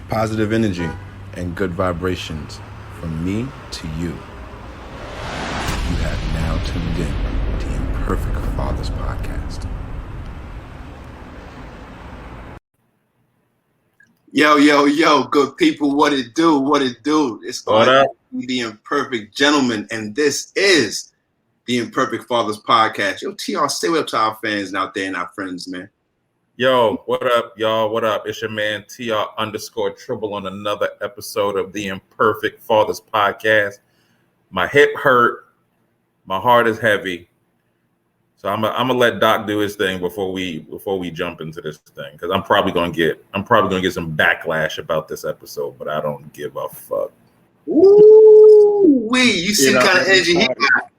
Positive energy and good vibrations from me to you. You have now tuned in to Imperfect Fathers Podcast. Yo, good people, what it do? It's What up? The Imperfect Gentleman, and this is the Imperfect Fathers Podcast. Yo, TR, say what up to our fans out there and our friends, man. Yo, what up, y'all? What up? It's your man TR_Tribble on another episode of the Imperfect Fathers Podcast. My hip hurt, my heart is heavy, so I'm gonna let Doc do his thing before we jump into this thing, because I'm probably gonna get some backlash about this episode, but I don't give a fuck. Ooh, you see the kind of energy he got.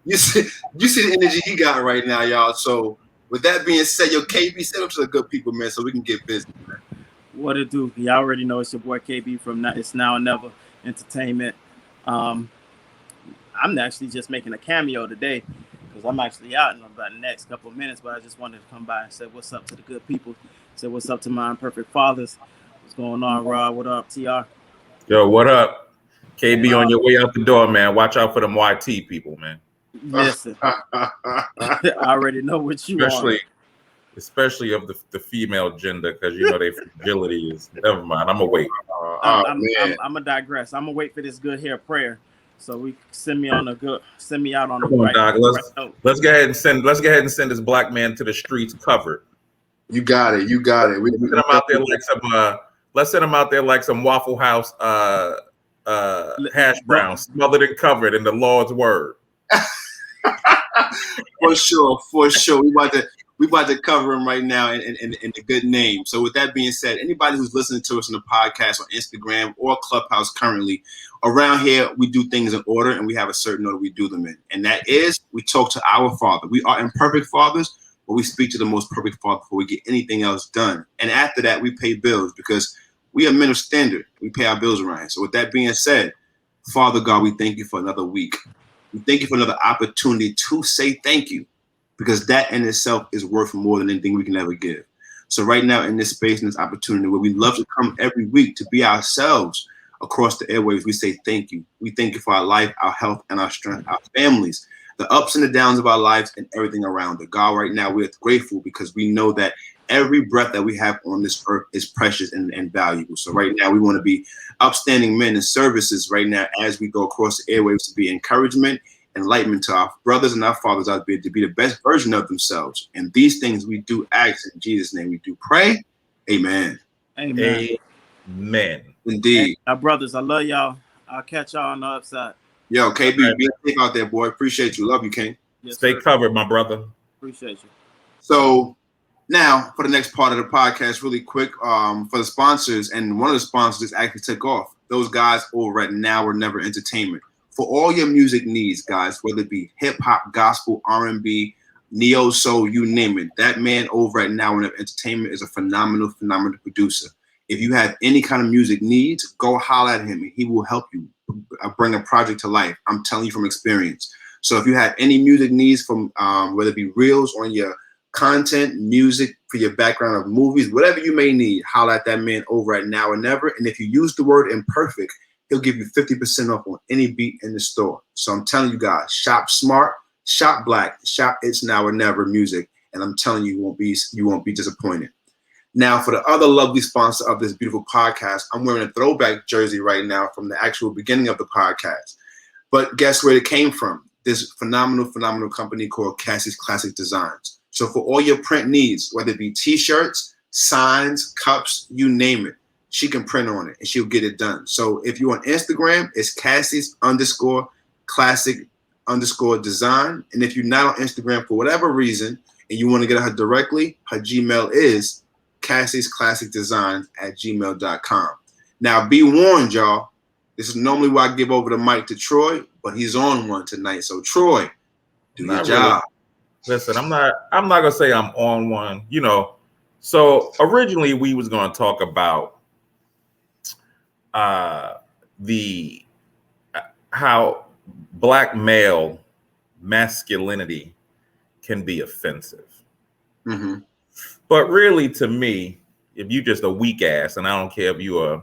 You see the energy he got right now, y'all. So with that being said, yo, KB, set up to the good people, man, so we can get busy, man. What it do? Y'all already know it's your boy KB from It's Now or Never Entertainment. I'm actually just making a cameo today because I'm actually out in about the next couple of minutes, but I just wanted to come by and say what's up to the good people. Say what's up to my Imperfect Fathers. What's going on, Rob? What up, TR? Yo, what up? KB, on your way out the door, man. Watch out for them YT people, man. Listen, I already know what you want. Especially of the female gender, because you know their fragility is. Never mind. I'm gonna wait. I'm gonna digress. I'm gonna wait for this good hair prayer, so we send me out on the Come on, right. Doc. Let's go ahead and send this black man to the streets covered. You got it. We send him out there like some. Let's send him out there like some Waffle House hash browns, smothered and covered in the Lord's word. For sure. We about to cover him right now in the good name. So with that being said, anybody who's listening to us on the podcast on Instagram or Clubhouse currently, around here we do things in order, and we have a certain order we do them in. And that is, we talk to our Father. We are imperfect fathers, but we speak to the most perfect Father before we get anything else done. And after that, we pay bills because we are men of standard. We pay our bills around. So with that being said, Father God, we thank you for another week. We thank you for another opportunity to say thank you, because that in itself is worth more than anything we can ever give. So right now in this space and this opportunity where we love to come every week to be ourselves across the airwaves, we say thank you. We thank you for our life, our health, and our strength, our families, the ups and the downs of our lives, and everything around it. God, right now we're grateful because we know that every breath that we have on this earth is precious and valuable. So right now we want to be upstanding men and services right now as we go across the airwaves to be encouragement, enlightenment to our brothers and our fathers out there to be the best version of themselves. And these things we do ask in Jesus' name. We do pray. Amen. Amen. Indeed. Hey, our brothers, I love y'all. I'll catch y'all on the upside. Yo, KB, be safe out there, boy. Appreciate you. Love you, King. Yes, Stay sir. covered, my brother. Appreciate you. So now for the next part of the podcast, really quick, for the sponsors, and one of the sponsors actually took off. Those guys over at Now or Never Entertainment. For all your music needs, guys, whether it be hip hop, gospel, R&B, neo soul, you name it. That man over at Now or Never Entertainment is a phenomenal producer. If you have any kind of music needs, go holler at him and he will help you bring a project to life. I'm telling you from experience. So if you have any music needs from whether it be reels on your content, music for your background of movies, whatever you may need, holler at that man over at Now or Never. And if you use the word imperfect, he'll give you 50% off on any beat in the store. So I'm telling you guys, shop smart, shop black, shop It's Now or Never music. And I'm telling you, you won't be disappointed. Now, for the other lovely sponsor of this beautiful podcast, I'm wearing a throwback jersey right now from the actual beginning of the podcast. But guess where it came from? This phenomenal company called Cassie's Classic Designs. So for all your print needs, whether it be t-shirts, signs, cups, you name it, she can print on it and she'll get it done. So if you're on Instagram, it's Cassie's_classic_design. And if you're not on Instagram for whatever reason and you want to get her directly, her Gmail is Cassie'sClassicDesigns@gmail.com. Now be warned, y'all. This is normally where I give over the mic to Troy, but he's on one tonight. So Troy, do your job. Listen, I'm not gonna say I'm on one, you know. So originally we was gonna talk about how black male masculinity can be offensive. Mm-hmm. But really, to me, if you just a weak ass, and I don't care if you a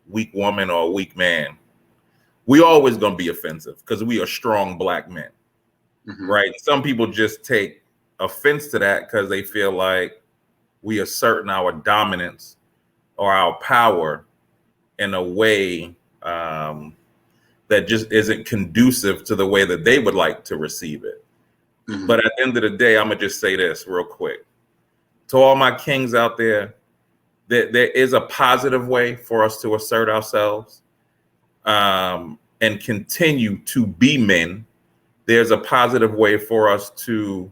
weak woman or a weak man, we always gonna be offensive because we are strong black men, right? Some people just take offense to that because they feel like we asserting our dominance or our power in a way that just isn't conducive to the way that they would like to receive it. But at the end of the day, I'm gonna just say this real quick to all my kings out there: that there is a positive way for us to assert ourselves and continue to be men. There's a positive way for us to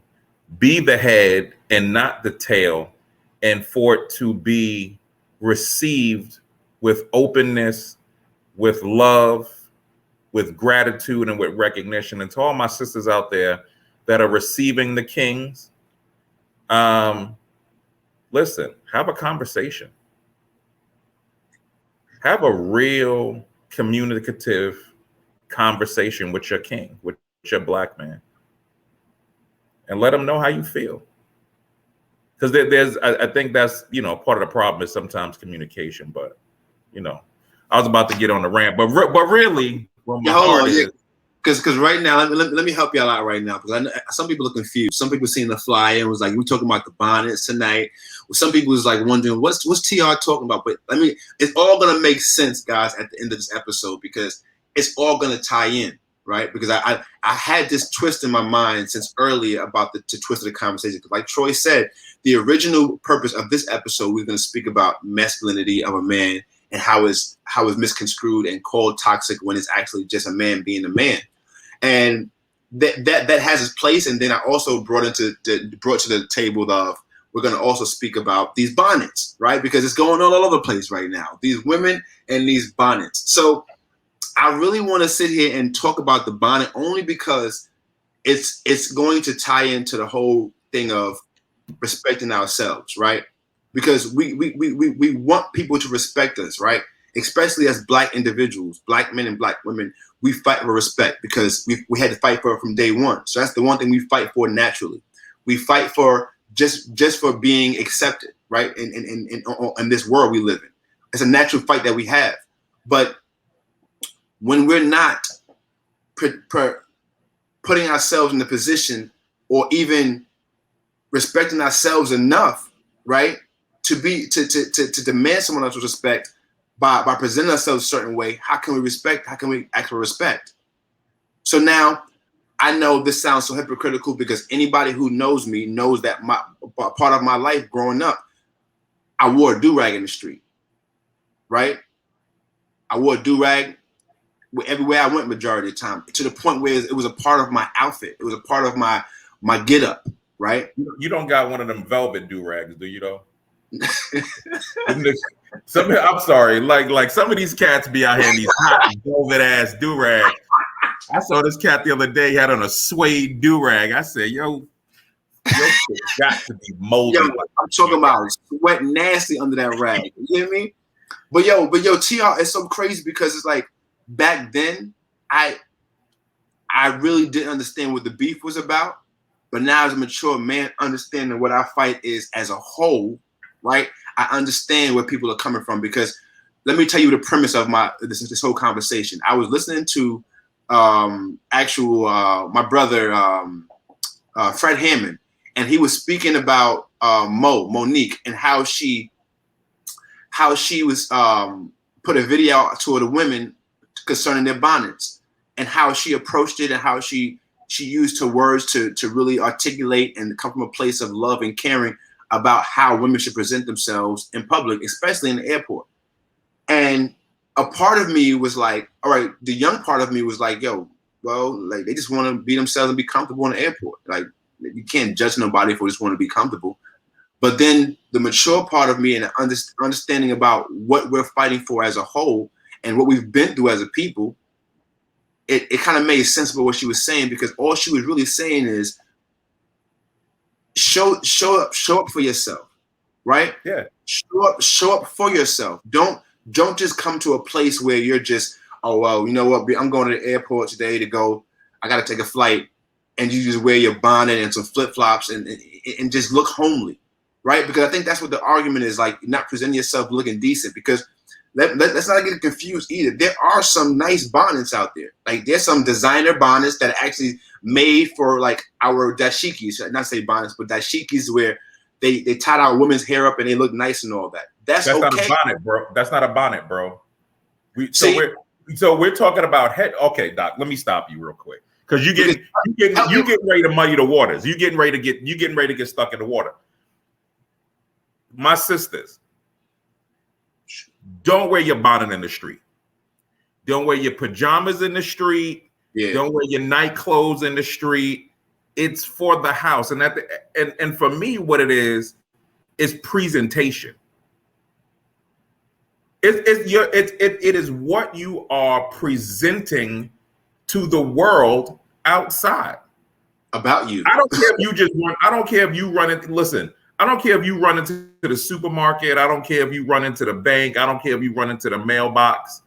be the head and not the tail, and for it to be received with openness, with love, with gratitude, and with recognition. And to all my sisters out there that are receiving the kings, listen, have a conversation. Have a real communicative conversation with your king, with your black man, and let them know how you feel. Because I think that's, part of the problem is sometimes communication. But, I was about to get on the rant, but really, well, my heart is. Because right now, let me help y'all out right now, because I know some people are confused. Some people seen the flyer and was like, we're talking about the bonnets tonight. Some people was like wondering what's TR talking about. But it's all gonna make sense, guys, at the end of this episode, because it's all gonna tie in, right? Because I had this twist in my mind since earlier about the twist of the conversation. Because like Troy said, the original purpose of this episode, we're gonna speak about masculinity of a man and how it's misconstrued and called toxic when it's actually just a man being a man. And that has its place. And then I also brought to the table of, we're going to also speak about these bonnets, right? Because it's going on all over the place right now. These women and these bonnets. So I really want to sit here and talk about the bonnet only because it's going to tie into the whole thing of respecting ourselves, right? Because we want people to respect us, right? Especially as black individuals, black men and black women, we fight for respect because we had to fight for it from day one. So that's the one thing we fight for naturally. We fight for just for being accepted, right? In this world we live in. It's a natural fight that we have. But when we're not putting ourselves in the position or even respecting ourselves enough, right, to demand someone else's respect, by presenting ourselves a certain way, how can we ask for respect? So now I know this sounds so hypocritical because anybody who knows me knows that part of my life growing up, I wore a do-rag in the street, right? I wore a do-rag everywhere I went majority of the time, to the point where it was a part of my outfit. It was a part of my get-up, right? You don't got one of them velvet do-rags, do you though? I'm sorry, like some of these cats be out here in these hot velvet ass do-rag. I saw this cat the other day, he had on a suede do-rag. I said, yo shit got to be moldy. Yo, I'm talking about sweat nasty under that rag. You hear me? But yo, TR, it's so crazy because it's like back then I really didn't understand what the beef was about. But now as a mature man, understanding what our fight is as a whole, right? I understand where people are coming from, because let me tell you the premise of this whole conversation. I was listening to my brother Fred Hammond, and he was speaking about Monique, and how she was put a video out to the women concerning their bonnets, and how she approached it, and how she used her words to really articulate and come from a place of love and caring about how women should present themselves in public, especially in the airport. And a part of me was like, all right, the young part of me was like, yo, well, like they just want to be themselves and be comfortable in the airport. Like you can't judge nobody for just want to be comfortable. But then the mature part of me and understanding about what we're fighting for as a whole and what we've been through as a people, it kind of made sense about what she was saying, because all she was really saying is show up for yourself, right? Yeah. Show up for yourself. Don't just come to a place where you're just, oh well, you know what? I'm going to the airport today I got to take a flight, and you just wear your bonnet and some flip flops and just look homely. right? Because I think that's what the argument is, like not presenting yourself looking decent. Because let's not get confused either. There are some nice bonnets out there. Like there's some designer bonnets that are actually made for like our dashikis, not say bonnets, but dashikis where they tied our women's hair up and they look nice and all that. That's okay. Not a bonnet, bro. That's not a bonnet, bro. We're talking about head. Okay, Doc, let me stop you real quick. Because you getting ready to muddy the waters. You getting ready to get stuck in the water. My sisters, don't wear your bonnet in the street. Don't wear your pajamas in the street. Yeah. Don't wear your night clothes in the street. It's for the house. And for me, what it is presentation. It is what you are presenting to the world outside about you. I don't care if you just run. I don't care if you run it. Listen, I don't care if you run into the supermarket. I don't care if you run into the bank. I don't care if you run into the mailbox.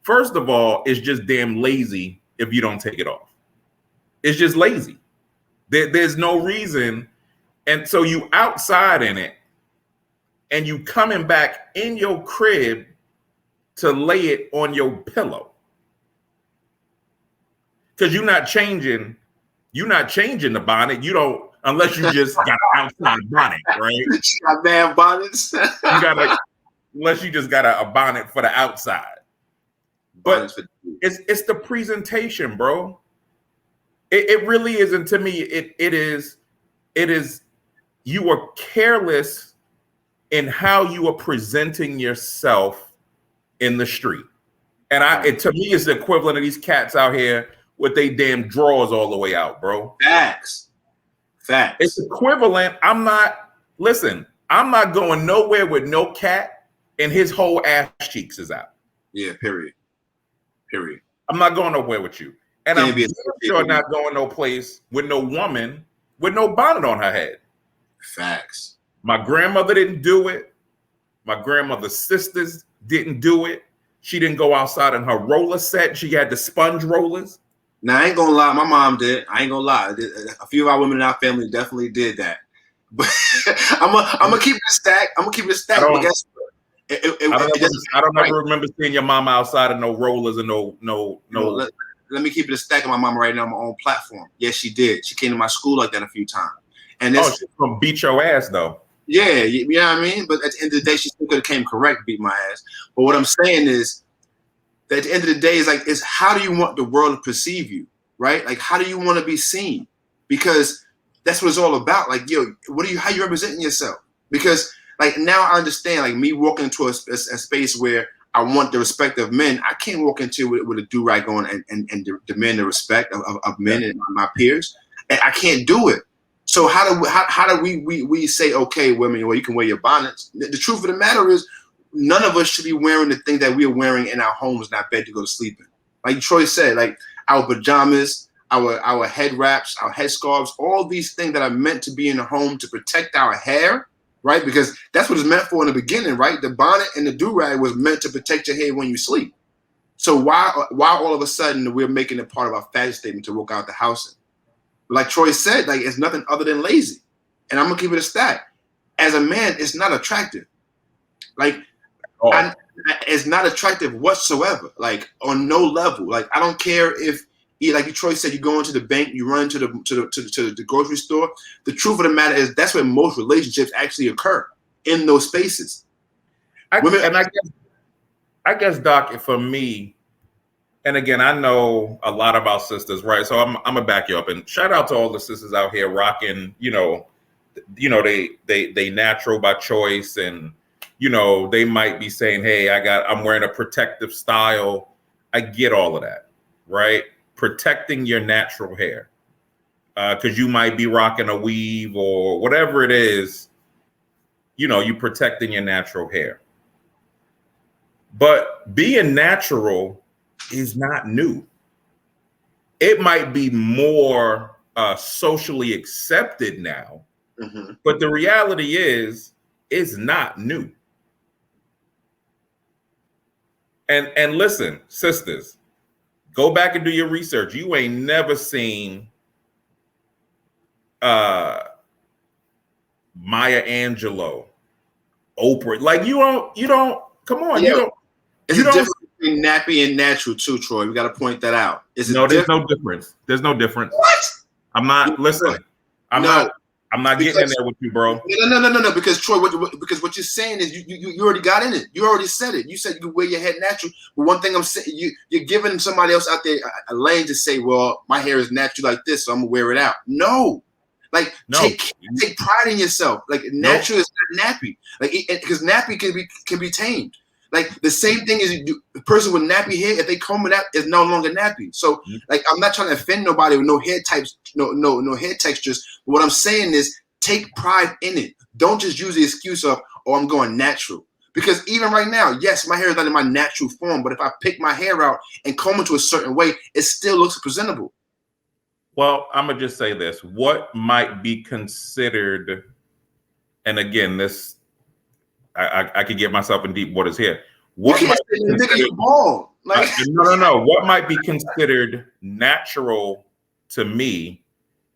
First of all, it's just damn lazy if you don't take it off. It's just lazy. There's no reason. And so you outside in it and you coming back in your crib to lay it on your pillow. Because you're not changing the bonnet. You don't, unless you just got an outside bonnet, right? You got man bonnets. Unless you just got a bonnet for the outside. But it's the presentation, bro. It really is, and to me, it is. You are careless in how you are presenting yourself in the street, and to me, it's the equivalent of these cats out here with they damn drawers all the way out, bro. Facts. It's equivalent. I'm not going nowhere with no cat and his whole ass cheeks is out. Yeah. Period. I'm not going nowhere with you. And I'm sure not going no place with no woman with no bonnet on her head. Facts. My grandmother didn't do it. My grandmother's sisters didn't do it. She didn't go outside in her roller set. She had the sponge rollers. Now, I ain't gonna lie. My mom did. I ain't gonna lie. A few of our women in our family definitely did that. But I'm gonna keep it a stack. But guess what? I don't ever remember seeing your mama outside of no rollers and no. Let me keep it a stack of my mama right now on my own platform. Yes, she did. She came to my school like that a few times. And she's gonna beat your ass though. Yeah, you know what I mean? But at the end of the day, she still could have came correct, beat my ass. But what I'm saying is that at the end of the day is how do you want the world to perceive you, right? Like, how do you want to be seen? Because that's what it's all about. Like, yo, how you representing yourself? Because like now I understand, like me walking into a space where I want the respect of men. I can't walk into it with a do-rag on and demand the respect of men and my peers. And I can't do it. So how do we say, okay, women, well, you can wear your bonnets? The truth of the matter is, none of us should be wearing the thing that we are wearing in our homes, in our bed to go to sleep in. Like Troy said, like our pajamas, our head wraps, our head scarves, all these things that are meant to be in the home to protect our hair, right? Because that's what it's meant for in the beginning, right? The bonnet and the do-rag was meant to protect your hair when you sleep. So why all of a sudden we're making it part of our fashion statement to walk out the house in? Like Troy said, like it's nothing other than lazy. And I'm gonna keep it a stack. As a man, it's not attractive. Like it's not attractive whatsoever. Like on no level. Like I don't care if, like Troy said, you go into the bank, you run to the grocery store. The truth of the matter is that's where most relationships actually occur, in those spaces. I guess, Doc, for me. And again, I know a lot about sisters, right? So I'm gonna back you up and shout out to all the sisters out here rocking, they natural by choice, and they might be saying, hey, I'm wearing a protective style. I get all of that, right? Protecting your natural hair. Because you might be rocking a weave or whatever it is, you protecting your natural hair. But being natural is not new. It might be more socially accepted now, but the reality is it's not new. And listen, sisters, go back and do your research. You ain't never seen Maya Angelou, Oprah. Like you don't. Come on, Yeah. you don't. It's You a don't. difference between nappy and natural too, Troy. We got to point that out. There's no difference. There's no difference. What? I'm not. Listen, I'm No. not getting in there with you, bro. No. Because Troy, because what you're saying is you already got in it. You already said it. You said you could wear your hair natural. But one thing I'm saying, you're giving somebody else out there a lane to say, well, my hair is natural like this, so I'm gonna wear it out. No, like take pride in yourself. Like natural is not nappy. Like because nappy can be tamed. Like the same thing is the person with nappy hair, if they comb it out, is no longer nappy. So like I'm not trying to offend nobody with no hair types, no hair textures. But what I'm saying is take pride in it. Don't just use the excuse of, oh, I'm going natural. Because even right now, yes, my hair is not in my natural form, but if I pick my hair out and comb it to a certain way, it still looks presentable. Well, I'm gonna just say this: what might be considered, and again, this. I could get myself in deep waters here. What you can't say the nigga you bald. Like no. What might be considered natural to me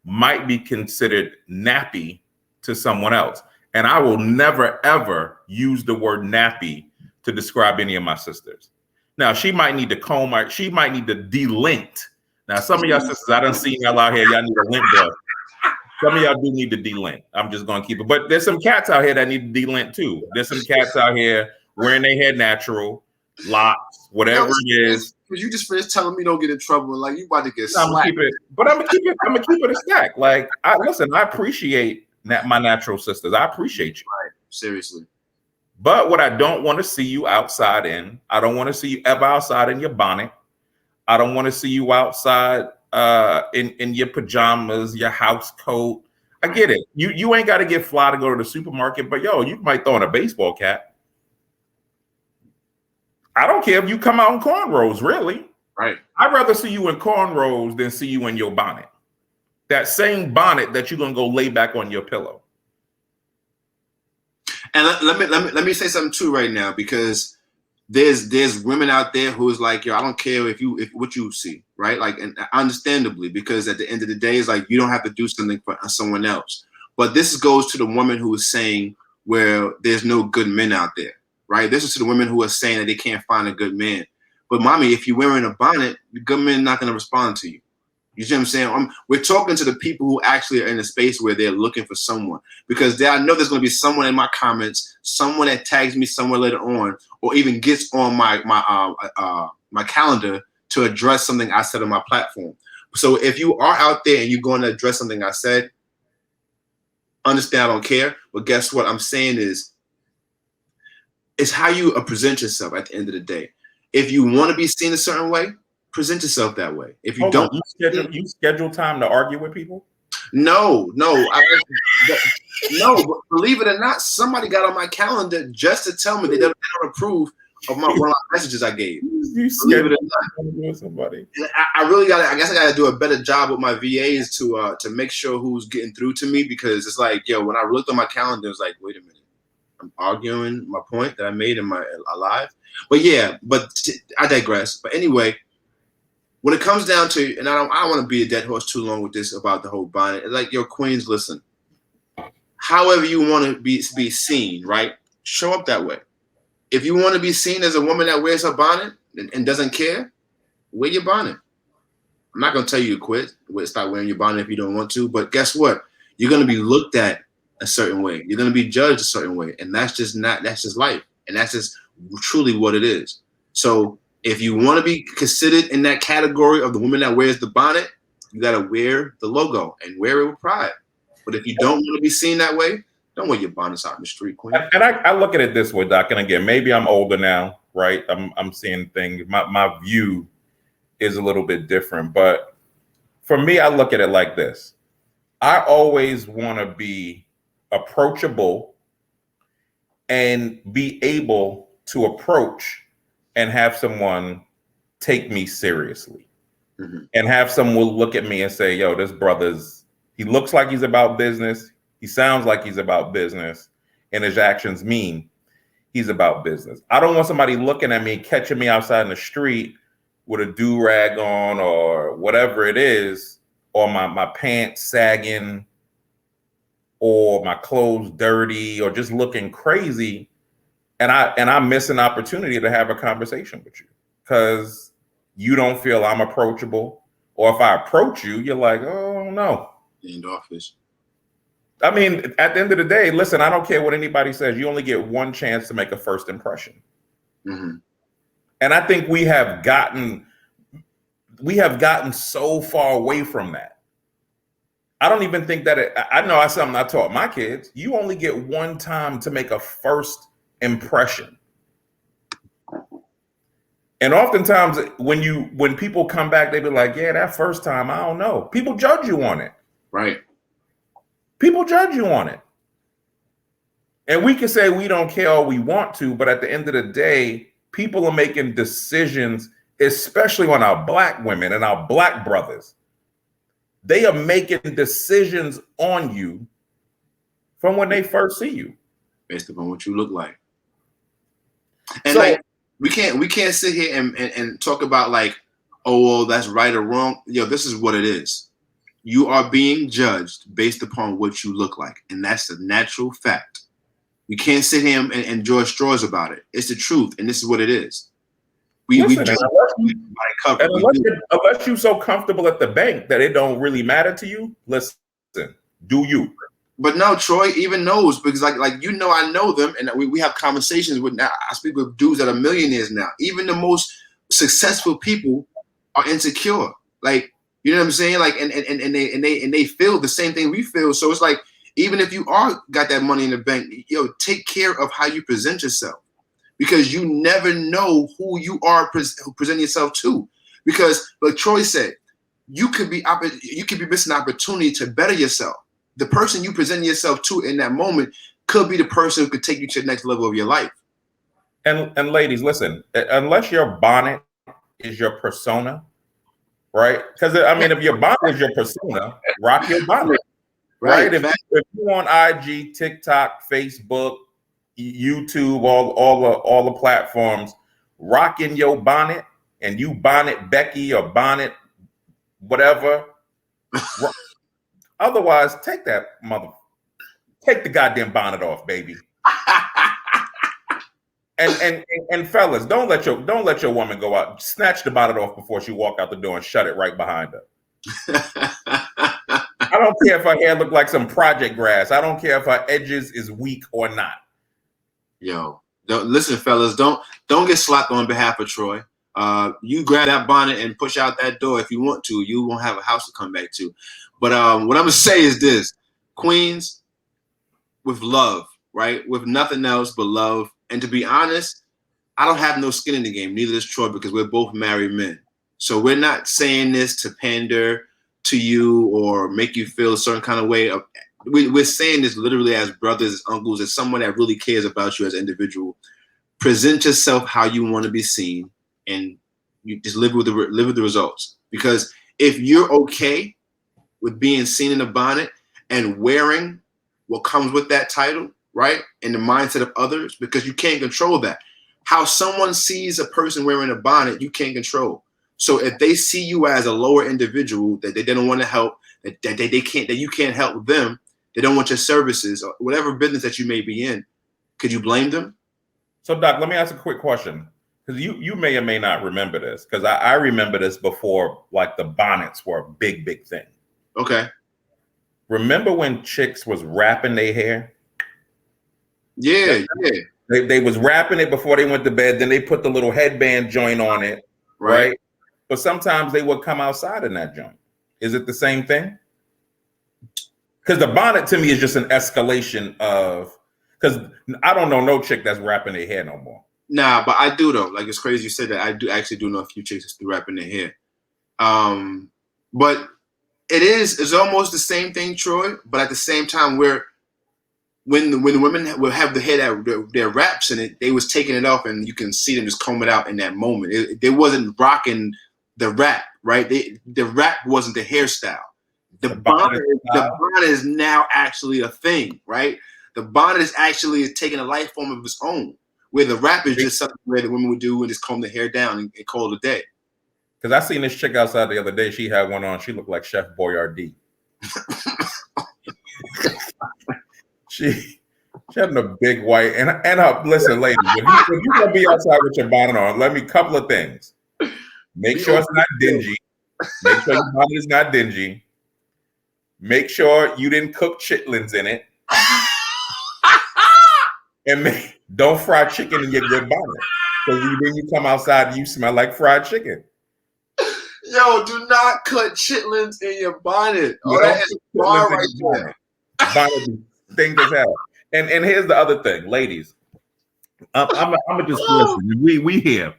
might be considered nappy to someone else. And I will never, ever use the word nappy to describe any of my sisters. Now, she might need to comb her, she might need to delint. Now, some of y'all sisters, I done seen y'all out here, y'all need a lint brush. Some of y'all do need to delint. I'm just going to keep it. But there's some cats out here that need to delint too. There's some cats out here wearing their hair natural, locks, whatever it is. You just finished telling me don't get in trouble. Like you about to get slapped. I'm gonna keep it a stack. Like I appreciate my natural sisters. I appreciate you. Right. Seriously. But what I don't want to see you outside in, I don't want to see you ever outside in your bonnet. I don't want to see you outside in your pajamas, your house coat. I get it. You ain't got to get fly to go to the supermarket, but yo, you might throw in a baseball cap. I don't care if you come out in cornrows, really. Right. I'd rather see you in cornrows than see you in your bonnet. That same bonnet that you're gonna go lay back on your pillow. And let me say something too right now, because there's women out there who is like, yo, I don't care if what you see, right? Like, and understandably, because at the end of the day, it's like you don't have to do something for someone else. But this goes to the woman who is saying where there's no good men out there, right? This is to the women who are saying that they can't find a good man. But mommy, if you're wearing a bonnet, the good men not going to respond to you. You see what I'm saying? We're talking to the people who actually are in a space where they're looking for someone, because I know there's going to be someone in my comments, someone that tags me somewhere later on, or even gets on my calendar to address something I said on my platform. So if you are out there and you're going to address something I said, understand I don't care. But guess what I'm saying is, it's how you present yourself at the end of the day. If you want to be seen a certain way, present yourself that way. If you don't, you schedule time to argue with people. No. But believe it or not, somebody got on my calendar just to tell me they don't approve of one of my messages I gave. You believe it or not with somebody. I really got. I guess I got to do a better job with my VAs to make sure who's getting through to me, because it's like, yo, when I looked on my calendar, it was like, wait a minute, I'm arguing my point that I made in my live. But yeah, I digress. But anyway. When it comes down to, and I don't want to be a dead horse too long with this about the whole bonnet. Like, your queens, listen. However you want to be seen, right? Show up that way. If you want to be seen as a woman that wears her bonnet and doesn't care, wear your bonnet. I'm not going to tell you to quit. Stop wearing your bonnet if you don't want to. But guess what? You're going to be looked at a certain way. You're going to be judged a certain way, and that's just life, and that's just truly what it is. So. If you want to be considered in that category of the woman that wears the bonnet, you got to wear the logo and wear it with pride. But if you don't want to be seen that way, don't wear your bonnets out in the street, queen. And I look at it this way, Doc. And again, maybe I'm older now, right? I'm seeing things. My view is a little bit different. But for me, I look at it like this. I always want to be approachable and be able to approach and have someone take me seriously, and have someone look at me and say, yo, this brother's, he looks like he's about business. He sounds like he's about business, and his actions mean he's about business. I don't want somebody looking at me, catching me outside in the street with a do-rag on or whatever it is, or my pants sagging, or my clothes dirty or just looking crazy, and I miss an opportunity to have a conversation with you because you don't feel I'm approachable, or if I approach you, you're like, oh no. In the office. I mean, at the end of the day, listen, I don't care what anybody says. You only get one chance to make a first impression. Mm-hmm. And I think we have gotten so far away from that. I don't even think that I know that's something I taught my kids. You only get one time to make a first impression. And oftentimes when people come back, they be like, yeah, that first time, I don't know. People judge you on it. Right. People judge you on it. And we can say we don't care all we want to, but at the end of the day, people are making decisions, especially on our Black women and our Black brothers. They are making decisions on you from when they first see you. Based upon what you look like. And So, like we can't sit here and talk about like, oh, well, that's right or wrong. Yo, this is what it is. You are being judged based upon what you look like. And that's the natural fact. You can't sit here and draw straws about it. It's the truth, and this is what it is. unless you're so comfortable at the bank that it don't really matter to you, listen, do you? But no, Troy even knows, because like you know, I know them, and we have conversations with. Now I speak with dudes that are millionaires now. Even the most successful people are insecure. Like, you know what I'm saying? Like, and they feel the same thing we feel. So it's like, even if you are got that money in the bank, take care of how you present yourself, because you never know who you are presenting yourself to. Because like Troy said, you could be missing an opportunity to better yourself. The person you present yourself to in that moment could be the person who could take you to the next level of your life. And ladies, listen, unless your bonnet is your persona, right? Because I mean, if your bonnet is your persona, rock your bonnet, right? If you on IG, TikTok, Facebook, YouTube, all the platforms, rocking your bonnet, and you bonnet Becky or bonnet whatever. Otherwise, take the goddamn bonnet off, baby. and fellas, don't let your woman go out. Snatch the bonnet off before she walk out the door and shut it right behind her. I don't care if her hair look like some project grass. I don't care if her edges is weak or not. Yo, listen, fellas, don't get slapped on behalf of Troy. You grab that bonnet and push out that door if you want to. You won't have a house to come back to. But what I'm gonna say is this: Queens, with love, right? With nothing else but love. And to be honest, I don't have no skin in the game. Neither does Troy, because we're both married men. So we're not saying this to pander to you or make you feel a certain kind of way. We're saying this literally as brothers, as uncles, as someone that really cares about you as an individual. Present yourself how you want to be seen, and you just live with the results. Because if you're okay with being seen in a bonnet and wearing what comes with that title, right, in the mindset of others, because you can't control that. How someone sees a person wearing a bonnet, you can't control. So if they see you as a lower individual that they don't want to help, that you can't help them, they don't want your services or whatever business that you may be in, could you blame them? So, Doc, let me ask a quick question, because you may or may not remember this, because I remember this before, like the bonnets were a big thing. Okay. Remember when chicks was wrapping their hair? Yeah. They was wrapping it before they went to bed. Then they put the little headband joint on it, right? But sometimes they would come outside in that joint. Is it the same thing? Because the bonnet to me is just an escalation of, because I don't know no chick that's wrapping their hair no more. Nah, but I do though. Like, it's crazy you said that. I do actually know a few chicks that's wrapping their hair. But it's almost the same thing, Troy. But at the same time, when the women will have the hair that their wraps in it, they was taking it off, and you can see them just comb it out in that moment. They wasn't rocking the wrap, right? The wrap wasn't the hairstyle. The bonnet is now actually a thing, right? The bonnet is actually taking a life form of its own, where the wrap is just something where the women would do and just comb the hair down and call it a day. Because I seen this chick outside the other day. She had one on. She looked like Chef Boyardee. She had a big white and listen, ladies, if you gonna be outside with your bonnet on, let me couple of things. Make sure it's not dingy. Make sure your bonnet is not dingy. Make sure you didn't cook chitlins in it. And don't fry chicken in your good bonnet. Because when you come outside, you smell like fried chicken. Yo, do not cut chitlins in your bonnet. Oh, that is bar right there. Bonnet stink as hell. And here's the other thing, ladies. I'm gonna just listen. We here.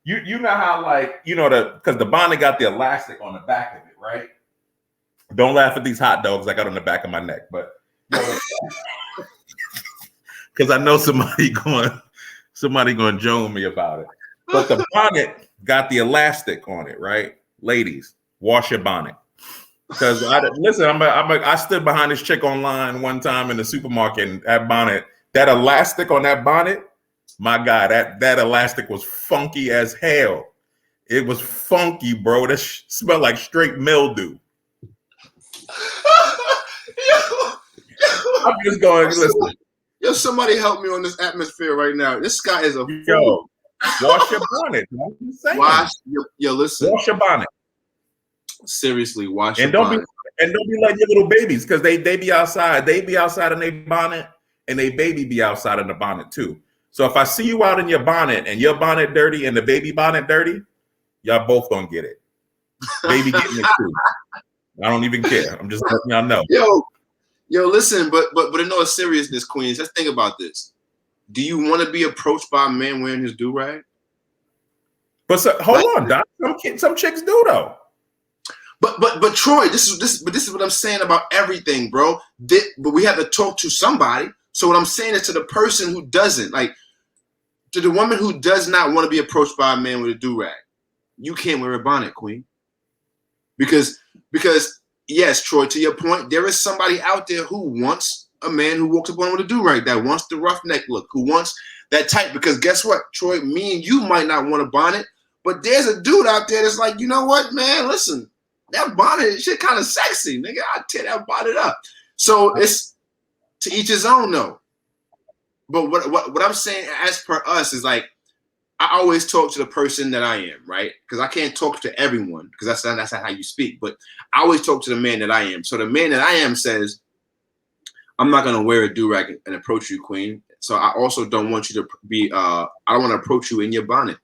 You know how because the bonnet got the elastic on the back of it, right? Don't laugh at these hot dogs I got on the back of my neck, but because I know somebody going to join me about it. But the bonnet got the elastic on it, right? Ladies, wash your bonnet. Because I stood behind this chick online one time in the supermarket, and that bonnet, that elastic on that bonnet, my God, that elastic was funky as hell. It was funky, bro. That smelled like straight mildew. I'm just going, listen. Yo, somebody help me on this atmosphere right now. This guy is a fool. Wash your bonnet. Listen. Wash your bonnet. Seriously, wash your bonnet. And don't be like your little babies, because they be outside. They be outside in their bonnet, and they baby be outside in the bonnet too. So if I see you out in your bonnet and your bonnet dirty and the baby bonnet dirty, y'all both gonna get it. Baby getting it too. I don't even care. I'm just letting y'all know. Yo, listen, but in all seriousness, Queens, let's think about this. Do you want to be approached by a man wearing his do-rag? But hold on, Doc. Some chicks do though. But Troy, this is what I'm saying about everything, bro. But we have to talk to somebody. So what I'm saying is to the person who doesn't, like to the woman who does not want to be approached by a man with a do-rag, you can't wear a bonnet, Queen. Because yes, Troy, to your point, there is somebody out there who wants a man who walks up on with a do-rag, that wants the roughneck look, who wants that type. Because guess what, Troy, me and you might not want a bonnet, but there's a dude out there that's like, you know what, man, listen, that bonnet shit kind of sexy, nigga. I'll tear that bonnet up. So it's to each his own, though. But what I'm saying, as per us, is like, I always talk to the person that I am, right? Because I can't talk to everyone, because that's not how you speak. But I always talk to the man that I am. So the man that I am says, I'm not gonna wear a do-rag and approach you, Queen. So I also don't want you to be. I don't want to approach you in your bonnet.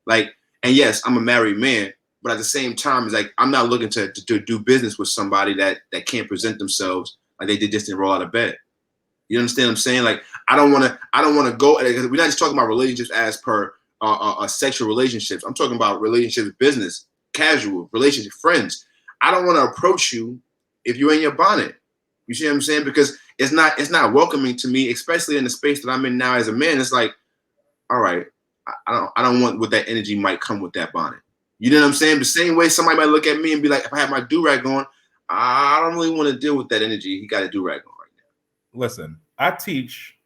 Like, and yes, I'm a married man, but at the same time, it's like I'm not looking to do business with somebody that can't present themselves like they just didn't roll out of bed. You understand what I'm saying? Like, I don't want to go. We're not just talking about relationships as per sexual relationships. I'm talking about relationships, business, casual relationship, friends. I don't want to approach you if you're in your bonnet. You see what I'm saying? Because it's not welcoming to me, especially in the space that I'm in now as a man. It's like, all right, I don't want what that energy might come with that bonnet. You know what I'm saying? The same way somebody might look at me and be like, if I have my do-rag on, I don't really want to deal with that energy. He got a do-rag on right now. Listen, I teach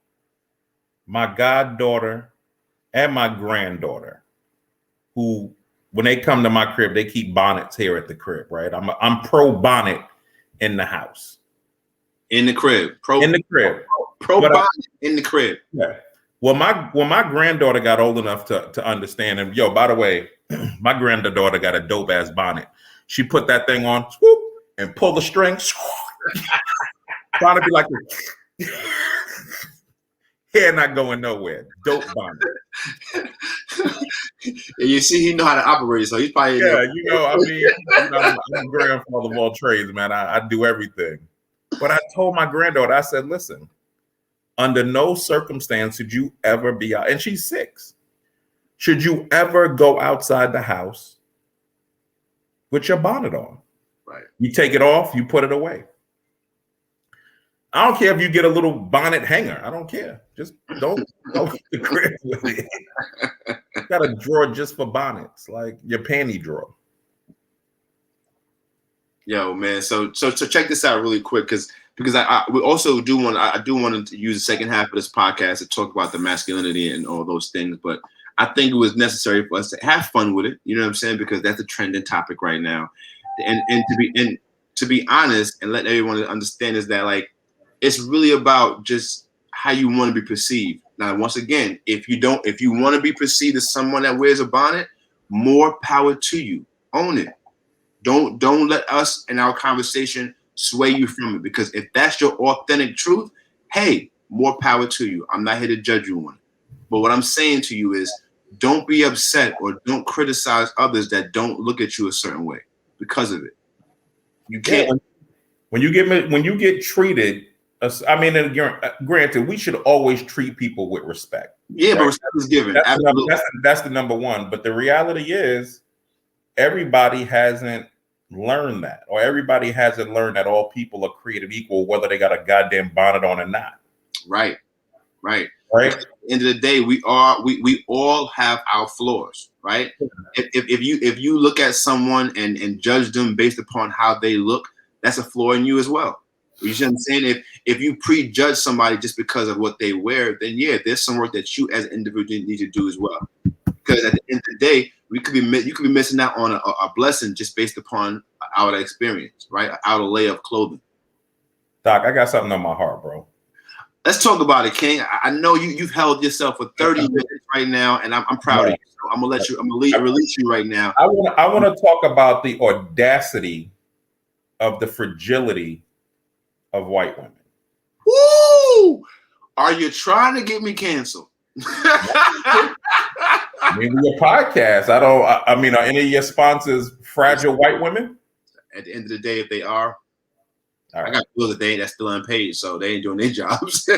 my goddaughter and my granddaughter, who, when they come to my crib, they keep bonnets here at the crib, right? I'm pro bonnet in the house. In the crib. Pro bonnet in the crib. Yeah. Well, my granddaughter got old enough to understand, and yo, by the way, my granddaughter got a dope ass bonnet. She put that thing on, swoop, and pull the string, trying to be like hair not going nowhere. Dope bonnet. You see, he know how to operate, so he's probably I'm a grandfather of all trades, man. I do everything. But I told my granddaughter, I said, listen, under no circumstance should you ever be out, and she's 6. Should you ever go outside the house with your bonnet on? Right. You take it off, you put it away. I don't care if you get a little bonnet hanger. I don't care. Just don't go to the crib with it. You got a drawer just for bonnets, like your panty drawer. Yo, man. So check this out really quick, because we also do want to use the second half of this podcast to talk about the masculinity and all those things. But I think it was necessary for us to have fun with it. You know what I'm saying? Because that's a trending topic right now. And to be honest and let everyone understand is that, like, It's really about just how you want to be perceived. Now, once again, if you want to be perceived as someone that wears a bonnet, more power to you. Own it. Don't let us in our conversation sway you from it, because if that's your authentic truth, hey, more power to you. I'm not here to judge you on it. But what I'm saying to you is, don't be upset or don't criticize others that don't look at you a certain way because of it. You can't. When you get treated, I mean, and granted, we should always treat people with respect. Yeah, right? But respect is given. That's the number one. But the reality is, everybody hasn't learned that, or everybody hasn't learned that all people are created equal, whether they got a goddamn bonnet on or not. Right. At the end of the day, we all have our flaws, right? If you look at someone and judge them based upon how they look, that's a flaw in you as well. You see what I'm saying? If you prejudge somebody just because of what they wear, then yeah, there's some work that you as an individual need to do as well. Because at the end of the day, you could be missing out on a blessing just based upon our experience, right? Our layer of clothing. Doc, I got something on my heart, bro. Let's talk about it, King. I know you've held yourself for 30 minutes right now, and I'm proud of you. So I'm gonna release you right now. I want to talk about the audacity of the fragility of white women. Woo! Are you trying to get me canceled? Maybe your podcast. I mean, are any of your sponsors fragile white women? At the end of the day, if they are, right. I got bills that's still unpaid, so they ain't doing their jobs.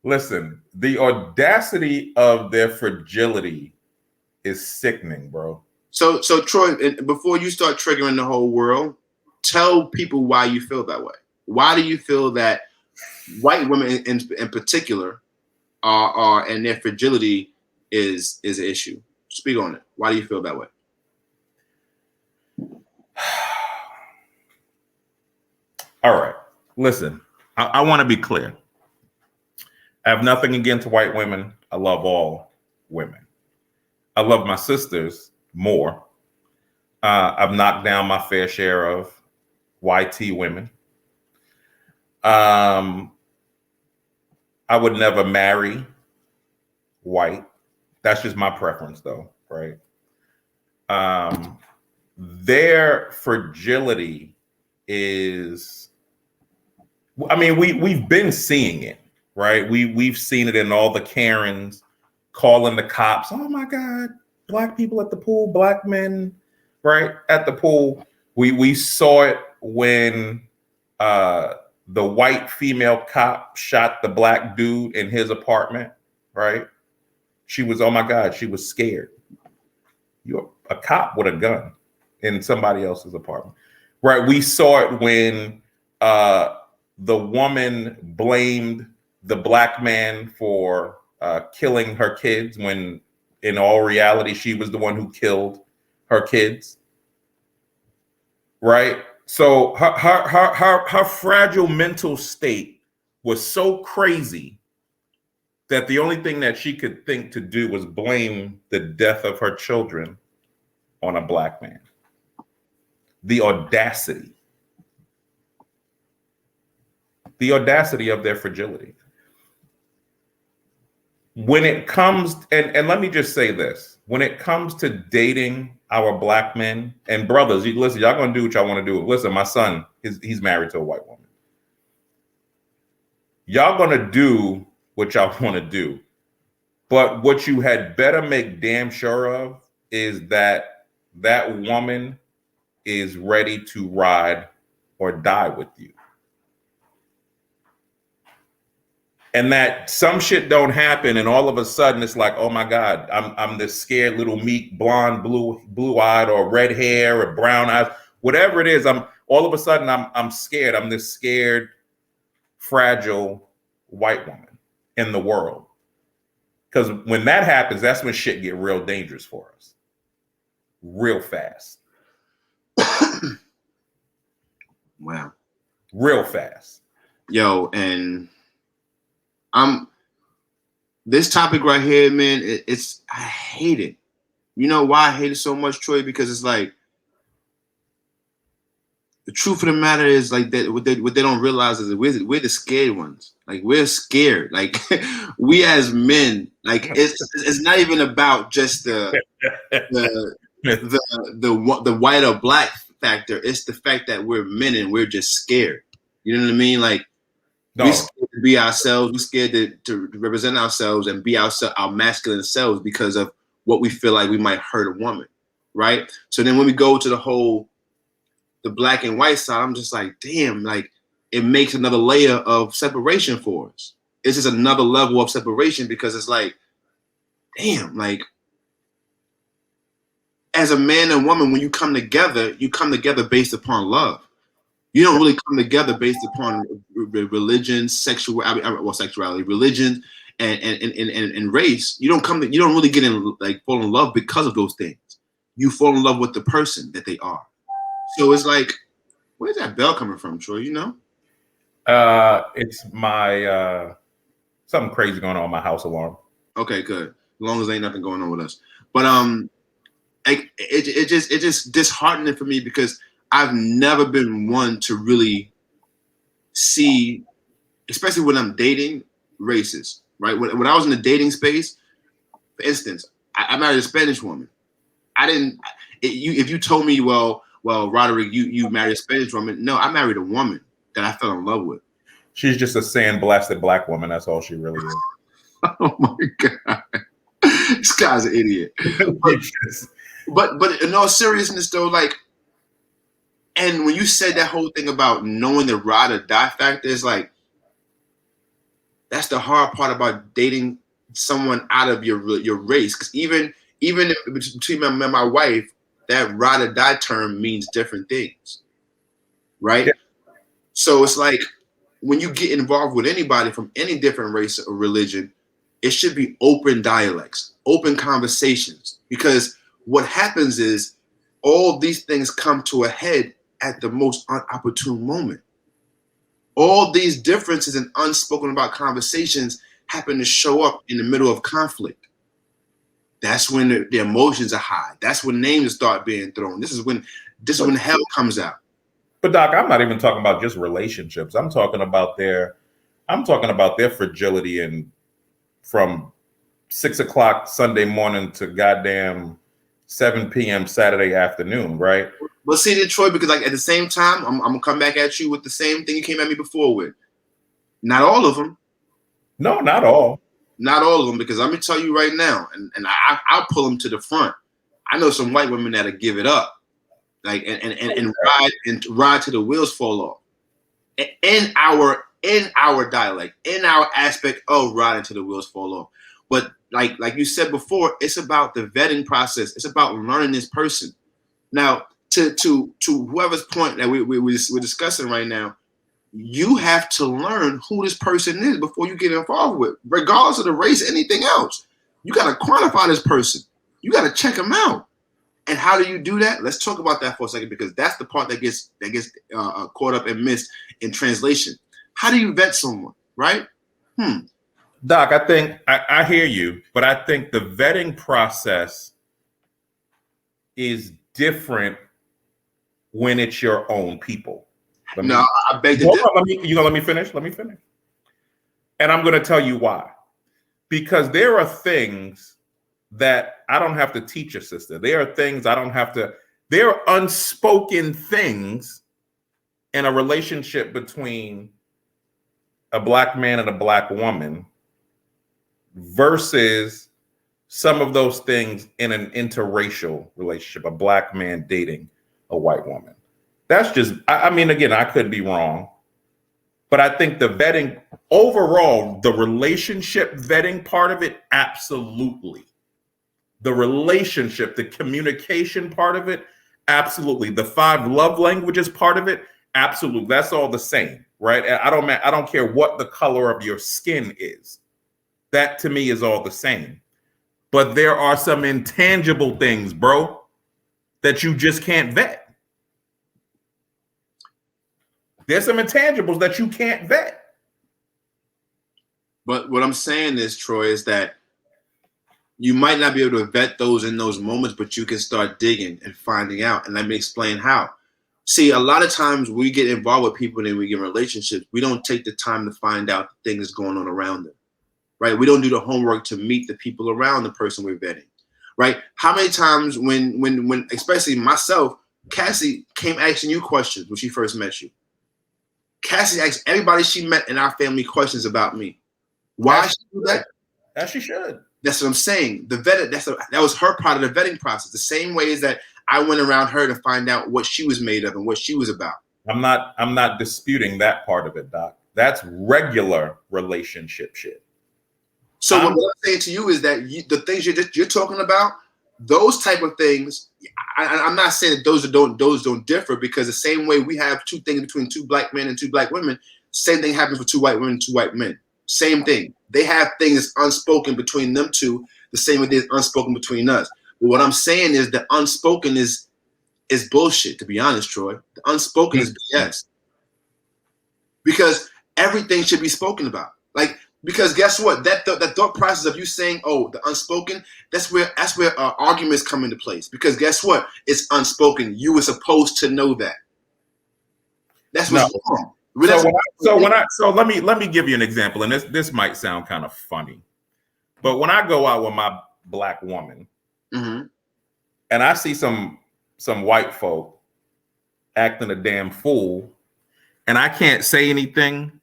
Listen, the audacity of their fragility is sickening, bro. So Troy, before you start triggering the whole world, tell people why you feel that way. Why do you feel that white women in particular are and their fragility is an issue? Speak on it. Why do you feel that way? All right. Listen, I want to be clear. I have nothing against white women. I love all women. I love my sisters more. I've knocked down my fair share of YT women. I would never marry white. That's just my preference, though, right? Their fragility is, I mean, we've been seeing it, right? We've seen it in all the Karens calling the cops. Oh my God, black people at the pool, black men, right, at the pool. We saw it when the white female cop shot the black dude in his apartment, right? She was, oh my God, she was scared. You're a cop with a gun in somebody else's apartment, right? We saw it when the woman blamed the black man for killing her kids, when in all reality, she was the one who killed her kids, right? So her fragile mental state was so crazy that the only thing that she could think to do was blame the death of her children on a black man. The audacity of their fragility. When it comes, and let me just say this, when it comes to dating our black men and brothers, listen, y'all gonna do what y'all want to do. Listen, my son, he's married to a white woman. Y'all gonna do what y'all want to do. But what you had better make damn sure of is that that woman is ready to ride or die with you. And that some shit don't happen, and all of a sudden it's like, oh my God, I'm this scared little meek blonde, blue-eyed, or red hair, or brown eyes, whatever it is. I'm all of a sudden I'm scared. I'm this scared, fragile white woman in the world. Because when that happens, that's when shit get real dangerous for us, real fast. Wow, real fast. Yo, and this topic right here, man, I hate it. You know why I hate it so much, Troy? Because it's like, the truth of the matter is like that. What they don't realize is that we're the scared ones. Like we're scared. Like we as men, like it's not even about just the white or black factor. It's the fact that we're men and we're just scared. You know what I mean? Like No. we're scared to be ourselves. We're scared to represent ourselves and be our masculine selves because of what we feel like we might hurt a woman, right? So then when we go to the black and white side, I'm just like, damn, like it makes another layer of separation for us. It's just another level of separation because it's like, damn, like as a man and woman, when you come together based upon love. You don't really come together based upon religion, sexuality, religion, and race. You don't really get in like fall in love because of those things. You fall in love with the person that they are. So it's like, where's that bell coming from, Troy? You know? It's my something crazy going on in my house alarm. Okay, good. As long as ain't nothing going on with us. But like it just disheartening for me because I've never been one to really see, especially when I'm dating, races, right? When I was in the dating space, for instance, I married a Spanish woman. If you told me, well, Roderick, you married a Spanish woman. No, I married a woman that I fell in love with. She's just a sandblasted black woman. That's all she really is. Oh my God. This guy's an idiot. But in all seriousness though, like, and when you said that whole thing about knowing the ride or die factor, is like, that's the hard part about dating someone out of your race. Because even between me and my wife, that ride or die term means different things, right? Yeah. So it's like when you get involved with anybody from any different race or religion, it should be open dialects, open conversations. Because what happens is all these things come to a head at the most inopportune moment. All these differences and unspoken about conversations happen to show up in the middle of conflict. That's when the emotions are high. That's when names start being thrown. This is when hell comes out. But Doc, I'm not even talking about just relationships. I'm talking about their fragility and from 6 o'clock Sunday morning to goddamn 7 p.m. Saturday afternoon, right? But see, Detroit, because like at the same time, I'm gonna come back at you with the same thing you came at me before with. Not all of them. No, not all. Not all of them, because I'm gonna tell you right now, and I'll pull them to the front. I know some white women that'll give it up, like and ride till the wheels fall off. In our dialect, in our aspect of riding till the wheels fall off. But like you said before, it's about the vetting process. It's about learning this person. Now, to whoever's point that we're discussing right now, you have to learn who this person is before you get involved with, regardless of the race, anything else. You got to quantify this person. You got to check them out. And how do you do that? Let's talk about that for a second, because that's the part that gets caught up and missed in translation. How do you vet someone, right? Doc, I think I hear you, but I think the vetting process is different when it's your own people. I beg to differ. You gonna let me finish? Let me finish. And I'm gonna tell you why. Because there are things that I don't have to teach a sister. There are things I don't have to. There are unspoken things in a relationship between a black man and a black woman versus some of those things in an interracial relationship, a black man dating a white woman. That's just, I mean, again, I could be wrong, but I think the vetting overall, the relationship vetting part of it, absolutely. The relationship, the communication part of it, absolutely. The 5 love languages part of it, absolutely. That's all the same, right? I don't care what the color of your skin is. That to me is all the same. But there are some intangible things, bro, that you just can't vet. There's some intangibles that you can't vet. But what I'm saying is, Troy, is that you might not be able to vet those in those moments, but you can start digging and finding out. And let me explain how. See, a lot of times we get involved with people and we get in relationships, we don't take the time to find out the things going on around them, right? We don't do the homework to meet the people around the person we're vetting, right? How many times when especially myself, Cassie came asking you questions when she first met you. Cassie asked everybody she met in our family questions about me. Why she do that? As she should. That's what I'm saying. The vet, that was her part of the vetting process. The same way as that I went around her to find out what she was made of and what she was about. I'm not disputing that part of it, Doc. That's regular relationship shit. So what I'm saying to you is that the things you're talking about, those type of things, I'm not saying that those don't differ, because the same way we have two things between two black men and two black women, same thing happens for two white women and two white men. Same thing. They have things unspoken between them two, the same way there's unspoken between us. But what I'm saying is the unspoken is bullshit, to be honest, Troy. The unspoken is BS. Because everything should be spoken about. Like, because guess what? That thought process of you saying, "Oh, the unspoken," that's where arguments come into place. Because guess what? It's unspoken. You were supposed to know that. That's what's wrong. So let me give you an example, and this might sound kind of funny, but when I go out with my black woman, and I see some white folk acting a damn fool, and I can't say anything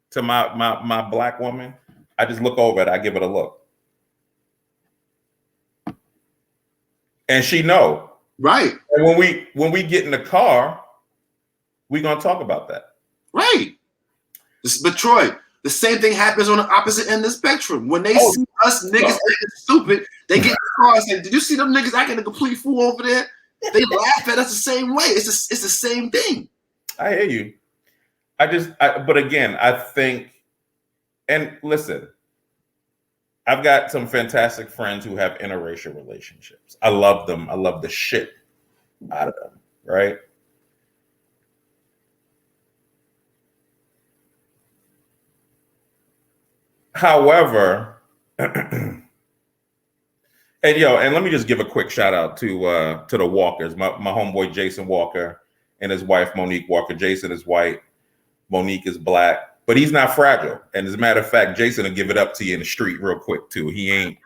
to my black woman, I just look over it, I give it a look, and she know. Right. And when we get in the car, we're gonna talk about that. Right. But Troy, the same thing happens on the opposite end of the spectrum. When they see us niggas acting stupid, they get in the car and say, "Did you see them niggas acting a complete fool over there?" They laugh at us the same way. It's the same thing. I hear you. But again, I think, and listen, I've got some fantastic friends who have interracial relationships. I love them. I love the shit out of them, right? However, and let me just give a quick shout out to the Walkers, my homeboy Jason Walker and his wife Monique Walker. Jason is white, Monique is black, but he's not fragile. And as a matter of fact, Jason will give it up to you in the street real quick too. He ain't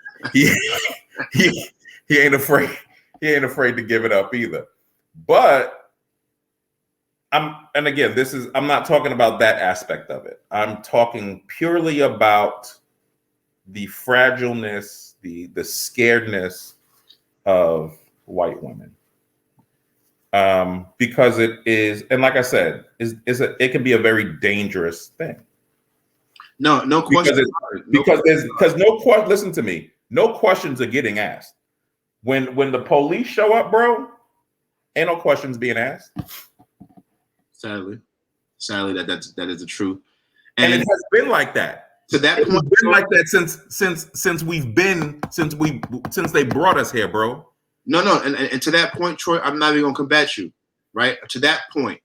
afraid. He ain't afraid to give it up either. But I'm not talking about that aspect of it. I'm talking purely about the fragileness, the scaredness of white women. Because it is, and like I said, it can be a very dangerous thing. No question. Listen to me. No questions are getting asked. When the police show up, bro, ain't no questions being asked. Sadly, that is the truth, and it has been like that. To that point, it's been like that since they brought us here, bro. No, and to that point, Troy, I'm not even gonna combat you, right? To that point,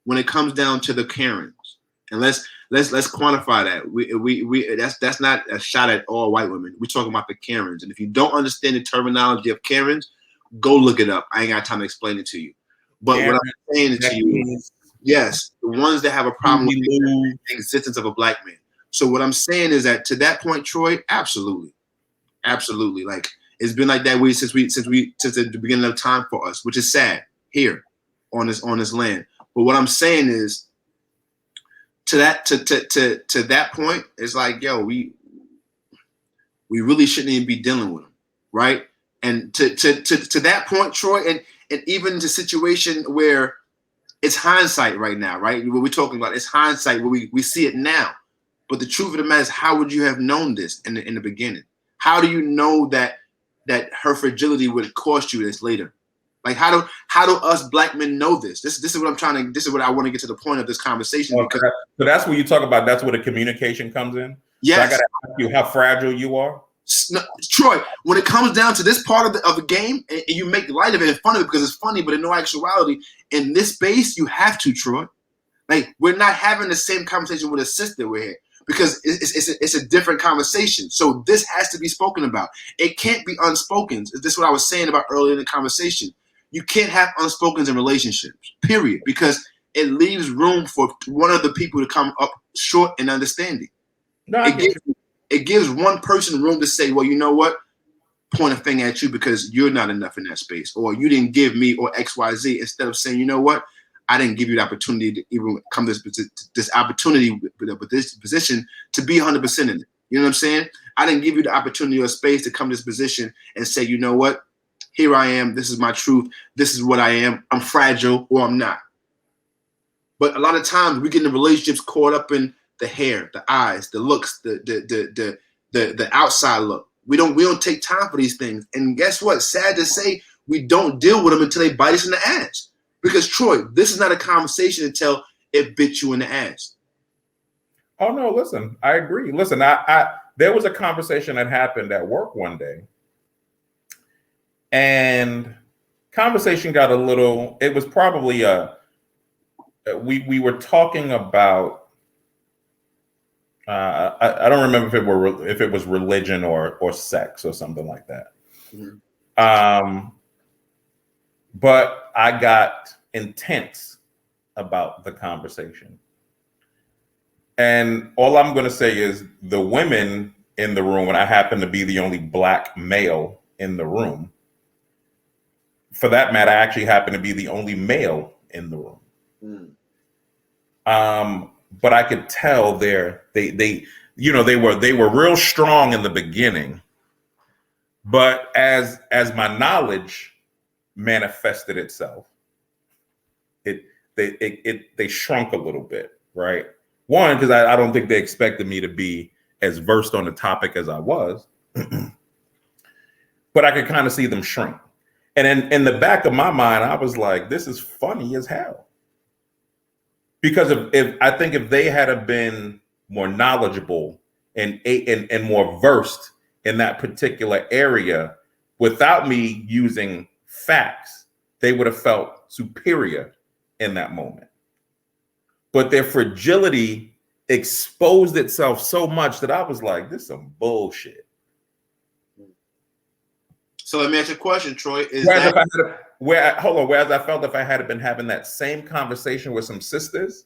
when it comes down to the Karens, and let's quantify that. We that's not a shot at all white women. We're talking about the Karens, and if you don't understand the terminology of Karens, go look it up. I ain't got time to explain it to you. But what I'm saying to you is, yes, the ones that have a problem with the existence of a black man. So what I'm saying is that to that point, Troy, absolutely. Like, it's been like that way since the beginning of time for us, which is sad here on this land. But what I'm saying is, to that point, it's like, yo, we really shouldn't even be dealing with them, right? And to that point, Troy, and even the situation where it's hindsight right now, right? What we're talking about, it's hindsight where we see it now. But the truth of the matter is, how would you have known this in the beginning? How do you know that her fragility would cost you this later? Like, how do us black men know this? This is what I want to get to the point of this conversation. So that's what you talk about. That's where the communication comes in. Yes. So I gotta ask you how fragile you are. No, Troy, when it comes down to this part of the game, and you make light of it and fun of it because it's funny, but in no actuality, in this space, you have to, Troy. Like, we're not having the same conversation with a sister we're here, because it's a different conversation. So this has to be spoken about. It can't be unspoken. This is what I was saying about earlier in the conversation. you can't have unspokens in relationships, period, because it leaves room for one of the people to come up short in understanding. No, It gives one person room to say, well, you know what? Point a finger at you because you're not enough in that space, or you didn't give me, or XYZ, instead of saying, you know what? I didn't give you the opportunity to even come to this opportunity with this position to be 100% in it. You know what I'm saying? I didn't give you the opportunity or space to come to this position and say, you know what? Here I am. This is my truth. This is what I am. I'm fragile or I'm not. But a lot of times we get in relationships caught up in the hair, the eyes, the looks, the outside look. We don't take time for these things. And guess what? Sad to say, we don't deal with them until they bite us in the ass. Because Troy, this is not a conversation until it bit you in the ass. Oh no, listen, I agree. Listen, I there was a conversation that happened at work one day, and conversation got a little. It was probably we were talking about. I don't remember if it was religion or sex or something like that. Mm-hmm. But I got intense about the conversation. And all I'm going to say is the women in the room, and I happen to be the only black male in the room. For that matter, I actually happen to be the only male in the room. But I could tell they were real strong in the beginning. But as my knowledge manifested itself, they shrunk a little bit, right? One, because I don't think they expected me to be as versed on the topic as I was, but I could kind of see them shrink. And in the back of my mind, I was like, this is funny as hell. Because if they had been more knowledgeable and more versed in that particular area without me using facts, they would have felt superior in that moment. But their fragility exposed itself so much that I was like, this is some bullshit. So let me ask you a question, Troy. Whereas I felt if I had been having that same conversation with some sisters,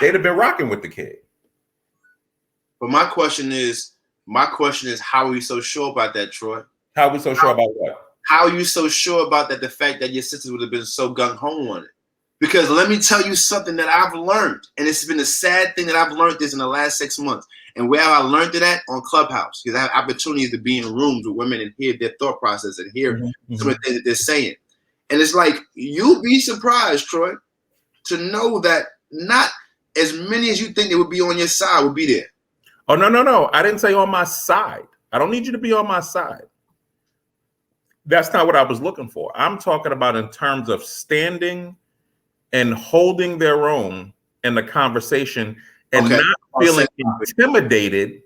they'd have been rocking with the kid. But my question is, how are you so sure about that, Troy? How are we so sure about what? How are you so sure about that? The fact that your sisters would have been so gung-ho on it. Because let me tell you something that I've learned, and it's been a sad thing that I've learned this in the last 6 months. And where I learned it at? On Clubhouse, because I have opportunities to be in rooms with women and hear their thought process and hear some of the things that they're saying. And it's like, you'll be surprised, Troy, to know that not as many as you think they would be on your side would be there. Oh, no. I didn't say on my side. I don't need you to be on my side. That's not what I was looking for. I'm talking about in terms of standing and holding their own in the conversation and not feeling intimidated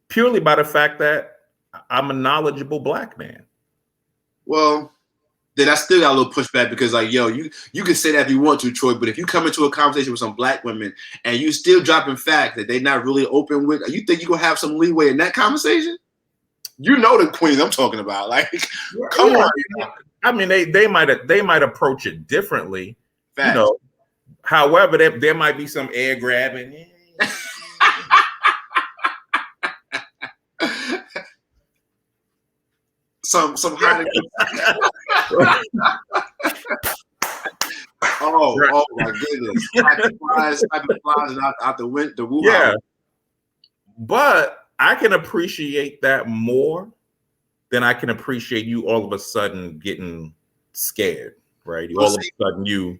purely by the fact that I'm a knowledgeable black man. Well, then I still got a little pushback because, like, yo, you can say that if you want to, Troy, but if you come into a conversation with some black women and you still dropping facts that they're not really open with, you think you're going to have some leeway in that conversation? You know the queens I'm talking about. Like, come on. I mean, they might approach it differently. Facts. You know, however, there might be some air grabbing. some high. Oh my goodness! Flies out the window. Yeah, but I can appreciate that more than I can appreciate you all of a sudden getting scared, right? All of a sudden you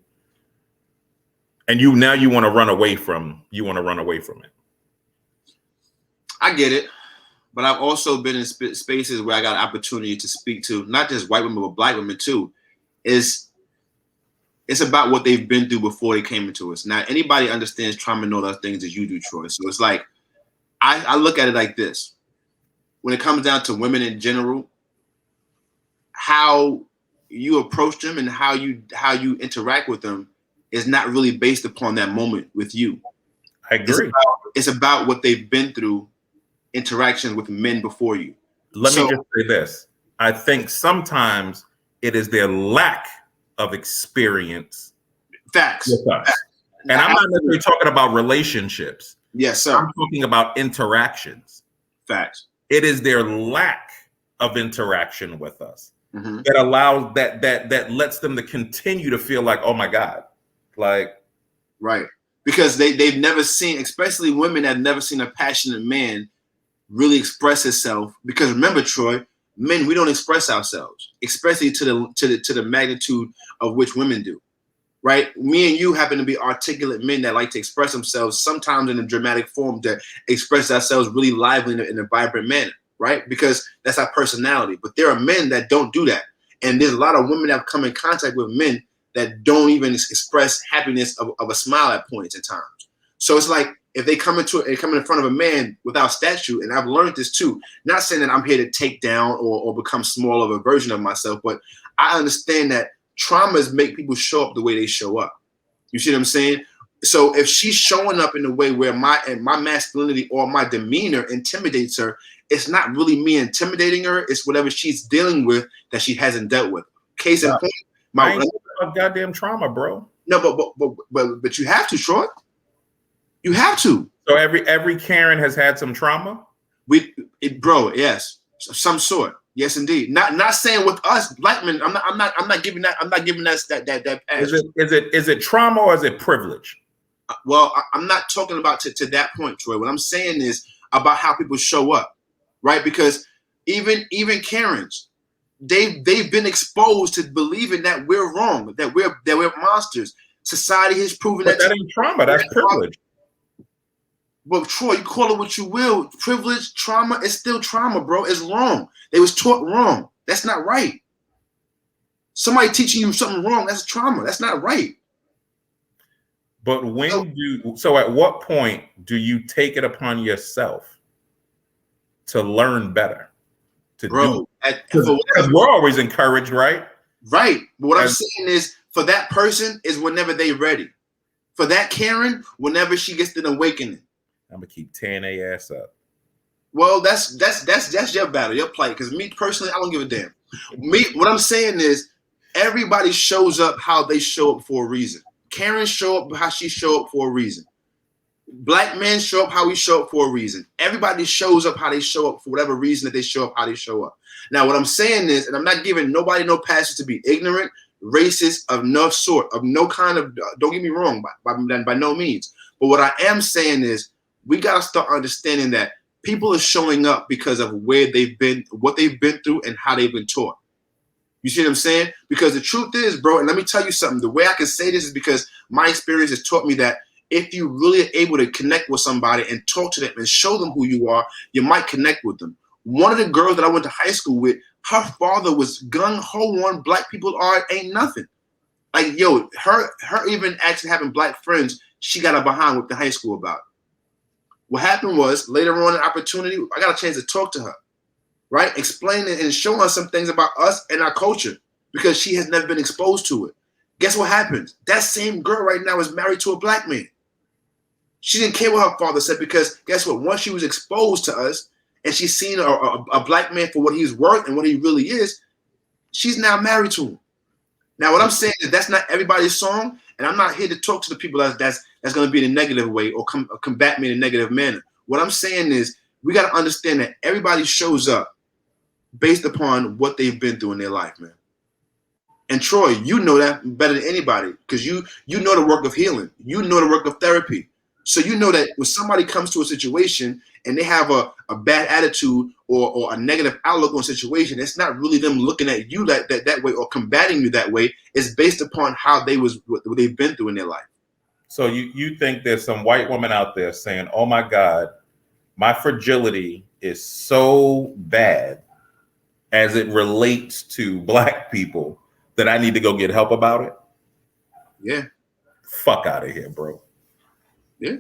want to run away from it. I get it, but I've also been in spaces where I got an opportunity to speak to not just white women but black women too. It's about what they've been through before they came into us. Now, anybody understands trauma and all those things as you do, Troy. So it's like I look at it like this: when it comes down to women in general, how you approach them and how you interact with them is not really based upon that moment with you. I agree. It's about what they've been through, interactions with men before you. Let me just say this. I think sometimes It is their lack of experience. Facts. With us. And I'm not necessarily talking about relationships. Yes, sir. I'm talking about interactions. Facts. It is their lack of interaction with us that allows that lets them to continue to feel like, oh my God, like, right. Because they've never seen, especially women that have never seen a passionate man really express himself. Because remember, Troy, men, we don't express ourselves, especially to the magnitude of which women do. Right? Me and you happen to be articulate men that like to express themselves, sometimes in a dramatic form, to express ourselves really lively in a vibrant manner, right? Because that's our personality. But there are men that don't do that. And there's a lot of women that have come in contact with men that don't even express happiness of a smile at points in times. So it's like if they come in front of a man without statue, and I've learned this too, not saying that I'm here to take down or become small of a version of myself, but I understand that traumas make people show up the way they show up. You see what I'm saying? So if she's showing up in a way where my masculinity or my demeanor intimidates her, it's not really me intimidating her. It's whatever she's dealing with that she hasn't dealt with. Case in point, I ain't about goddamn trauma, bro. No, but you have to, Troy. You have to. So every Karen has had some trauma. Bro, yes, some sort. Yes, indeed. Not saying with us black men. I'm not giving that. I'm not giving that pass. Is it trauma or is it privilege? Well, I'm not talking about to that point, Troy. What I'm saying is about how people show up, right? Because even Karens, they've been exposed to believing that we're wrong, that we're monsters. Society has proven that. That ain't trauma. That's privilege. But Troy, you call it what you will. Privilege, trauma, it's still trauma, bro. It's wrong. They was taught wrong. That's not right. Somebody teaching you something wrong, that's trauma. That's not right. But so at what point do you take it upon yourself to learn better? Because we're always encouraged, right? Right. But what I'm saying is for that person is whenever they ready. For that Karen, whenever she gets an awakening. I'm gonna keep tearing their ass up. Well, that's your battle, your plight. Because me personally, I don't give a damn. What I'm saying is, everybody shows up how they show up for a reason. Karen show up how she show up for a reason. Black men show up how we show up for a reason. Everybody shows up how they show up for whatever reason that they show up how they show up. Now, what I'm saying is, and I'm not giving nobody no passes to be ignorant, racist, of no sort, of no kind of. Don't get me wrong, by no means. But what I am saying is, we got to start understanding that people are showing up because of where they've been, what they've been through, and how they've been taught. You see what I'm saying? Because the truth is, bro, and let me tell you something. The way I can say this is because my experience has taught me that if you really are able to connect with somebody and talk to them and show them who you are, you might connect with them. One of the girls that I went to high school with, her father was gung-ho on black people ain't nothing. Like, yo, her even actually having black friends, she got a behind with the high school about. What happened was later on an opportunity, I got a chance to talk to her, right? Explaining and showing her some things about us and our culture because she has never been exposed to it. Guess what happens? That same girl right now is married to a black man. She didn't care what her father said because guess what? Once she was exposed to us and she's seen a black man for what he's worth and what he really is, she's now married to him. Now, what I'm saying is that's not everybody's song, and I'm not here to talk to the people that's going to be in a negative way or combat me in a negative manner. What I'm saying is we got to understand that everybody shows up based upon what they've been through in their life, man. And Troy, you know that better than anybody because you know the work of healing. You know the work of therapy. So you know that when somebody comes to a situation and they have a bad attitude or a negative outlook on a situation, it's not really them looking at you that way or combating you that way. It's based upon how what they've been through in their life. So you think there's some white woman out there saying, oh my God, my fragility is so bad as it relates to black people that I need to go get help about it? Yeah. Fuck out of here, bro. Yeah.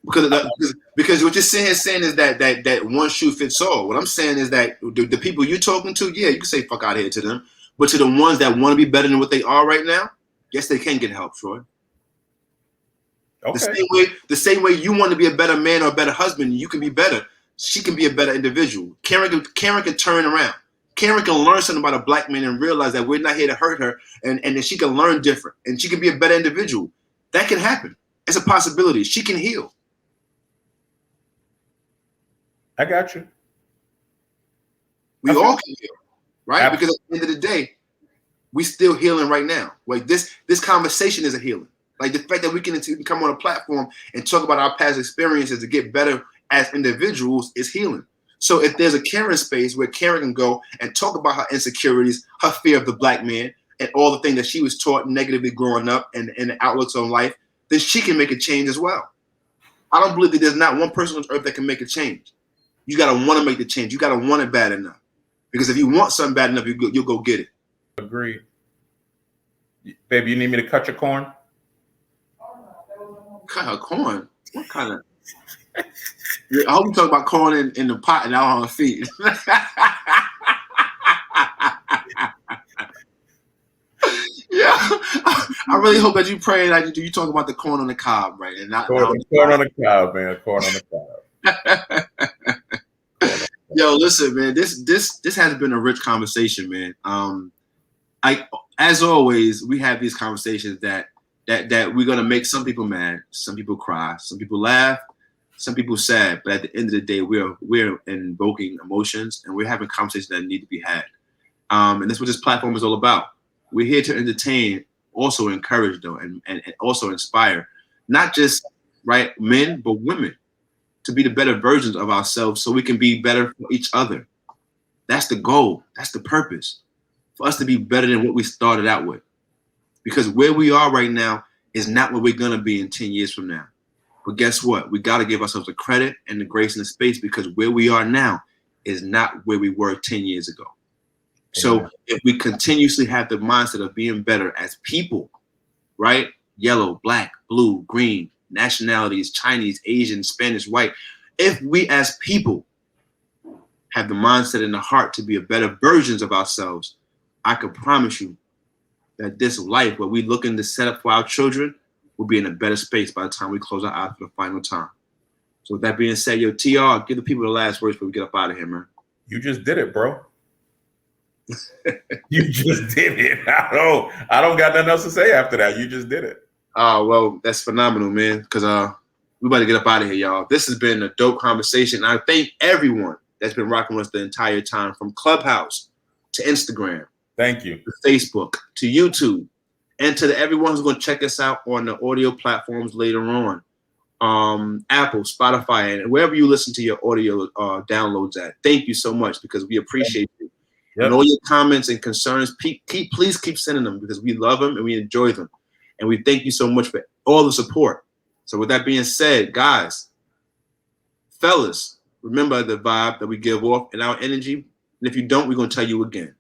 Because what you're saying is that one shoe fits all. What I'm saying is that the people you're talking to, yeah, you can say fuck out of here to them. But to the ones that want to be better than what they are right now, yes, they can get help, Troy. Okay. The same way you want to be a better man or a better husband, you can be better. she can be a better individual. Karen can turn around. Karen can learn something about a black man and realize that we're not here to hurt her, and that she can learn different, and she can be a better individual. That can happen. It's a possibility. She can heal. I got you. We all can heal, right? Absolutely. Because at the end of the day, we still healing right now. Like this conversation is a healing. Like the fact that we can come on a platform and talk about our past experiences to get better as individuals is healing. So if there's a Karen space where Karen can go and talk about her insecurities, her fear of the black man, and all the things that she was taught negatively growing up and the outlooks on life, then she can make a change as well. I don't believe that there's not one person on earth that can make a change. You got to want to make the change. You got to want it bad enough. Because if you want something bad enough, you'll go get it. Agreed. Baby, you need me to cut your corn? Cut her corn? What kind of... I hope you talk about corn in the pot and out on her feet. Yeah, I really hope that you pray that you talk about the corn on the cob, right? And not corn on the cob, man. Corn on the cob. Yo, listen, man. This has been a rich conversation, man. As always, we have these conversations that we're gonna make some people mad, some people cry, some people laugh, some people sad. But at the end of the day, we're invoking emotions and we're having conversations that need to be had. And that's what this platform is all about. We're here to entertain, also encourage though, and also inspire, not just right men, but women to be the better versions of ourselves so we can be better for each other. That's the goal. That's the purpose. For us to be better than what we started out with. Because where we are right now is not where we're going to be in 10 years from now. But guess what? We got to give ourselves the credit and the grace and the space because where we are now is not where we were 10 years ago. So if we continuously have the mindset of being better as people, right? Yellow, black, blue, green, nationalities, Chinese, Asian, Spanish, white. If we as people have the mindset and the heart to be a better versions of ourselves, I can promise you that this life where we're looking to set up for our children will be in a better space by the time we close our eyes for the final time. So with that being said, yo, TR, give the people the last words before we get up out of here, man. You just did it, bro. You just did it. I don't got nothing else to say after that. You just did it. Oh, well, that's phenomenal, man. Because we better get up out of here, y'all. This has been a dope conversation. I thank everyone that's been rocking with us the entire time, from Clubhouse to Instagram. Thank you. To Facebook, to YouTube, and to everyone who's going to check us out on the audio platforms later on. Apple, Spotify, and wherever you listen to your audio downloads at. Thank you so much because we appreciate you. Yep. And all your comments and concerns, please keep sending them because we love them and we enjoy them. And we thank you so much for all the support. So with that being said, guys, fellas, remember the vibe that we give off and our energy. And if you don't, we're going to tell you again.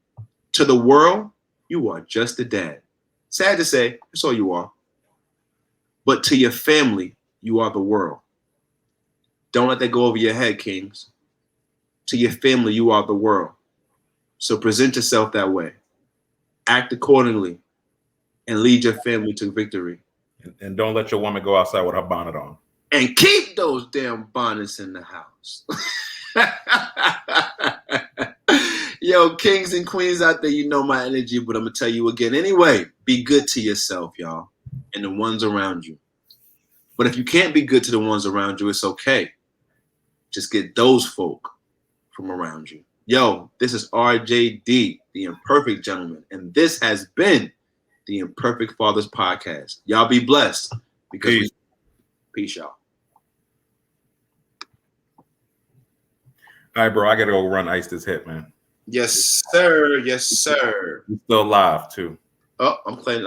To the world, you are just a dad. Sad to say, that's all you are. But to your family, you are the world. Don't let that go over your head, kings. To your family, you are the world. So present yourself that way. Act accordingly and lead your family to victory. And don't let your woman go outside with her bonnet on. And keep those damn bonnets in the house. Yo, kings and queens out there, you know my energy, but I'm going to tell you again. Anyway, be good to yourself, y'all, and the ones around you. But if you can't be good to the ones around you, it's okay. Just get those folk from around you. Yo, this is RJD, the Imperfect Gentleman, and this has been the Imperfect Fathers Podcast. Y'all be blessed. Because peace, y'all. All right, bro, I got to go run ice this hit, man. Yes, sir. Yes, sir. You're still live, too. Oh, I'm playing.